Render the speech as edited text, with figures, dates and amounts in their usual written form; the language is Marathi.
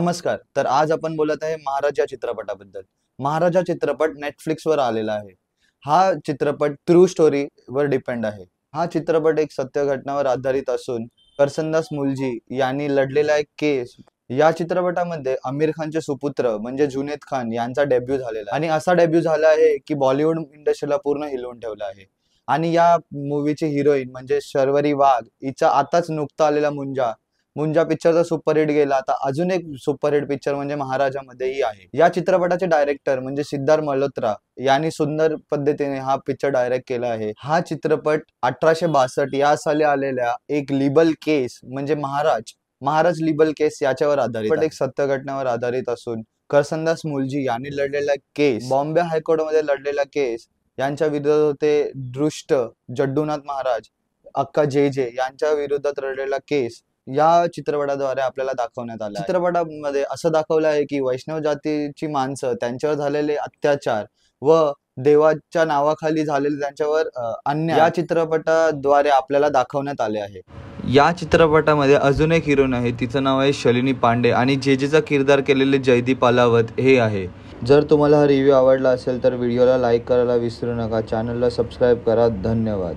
नमस्कार. तर आज आपण बोलत आहे महाराज या चित्रपटाबद्दल. महाराज हा चित्रपट Netflixवर आलेला आहे. हा चित्रपट ट्रू स्टोरीवर डिपेंड आहे. हा चित्रपट एक सत्य घटनावर आधारित असून करसनदास मुलजी यांनी लढलेला एक केस या चित्रपटामध्ये आमिर खानचे सुपुत्र म्हणजे जुनैद खान यांचा डेब्यू झालेला आहे आणि असा डेब्यू झाला आहे की बॉलिवूड इंडस्ट्रीला पूर्ण हिलवून ठेवलं आहे. आणि या मूव्हीची हिरोईन म्हणजे शर्वरी वाघ हिचा आताच नुकता आलेला मुंजा मुंजा पिक्चरचा सुपरहिट गेला. आता अजून एक सुपरहिट पिक्चर म्हणजे महाराजामध्येही आहे. या चित्रपटाचे डायरेक्टर म्हणजे सिद्धार्थ मल्होत्रा यांनी सुंदर पद्धतीने हा पिक्चर डायरेक्ट केला आहे. हा चित्रपट 1862 या साली आलेल्या एक लिबल केस म्हणजे महाराज लिबल केस याच्यावर आधारित आहे. एक सत्य घटनावर आधारित असून करसनदास मुलजी यांनी लढलेला केस बॉम्बे हायकोर्टमध्ये लढलेला केस यांच्या विरोधात होते दृष्ट जड्डूनाथ महाराज अक्का जे यांच्या विरोधात लढलेला केस या चित्रपटाद्वारे आपल्याला दाखवण्यात आलं. चित्रपटामध्ये असं दाखवलं आहे की वैष्णव जातीची माणसं त्यांच्यावर झालेले अत्याचार व देवाच्या नावाखाली झालेले त्यांच्यावर अन्याय या चित्रपटाद्वारे आपल्याला दाखवण्यात आले आहे. या चित्रपटामध्ये अजून एक हिरोईन आहे, तिचं नाव आहे शलिनी पांडे आणि जेजेचा किरदार केलेले जयदीप अलावत हे आहे. जर तुम्हाला हा रिव्ह्यू आवडला असेल तर व्हिडिओला लाईक करायला विसरू नका, चॅनलला सबस्क्राईब करा. धन्यवाद.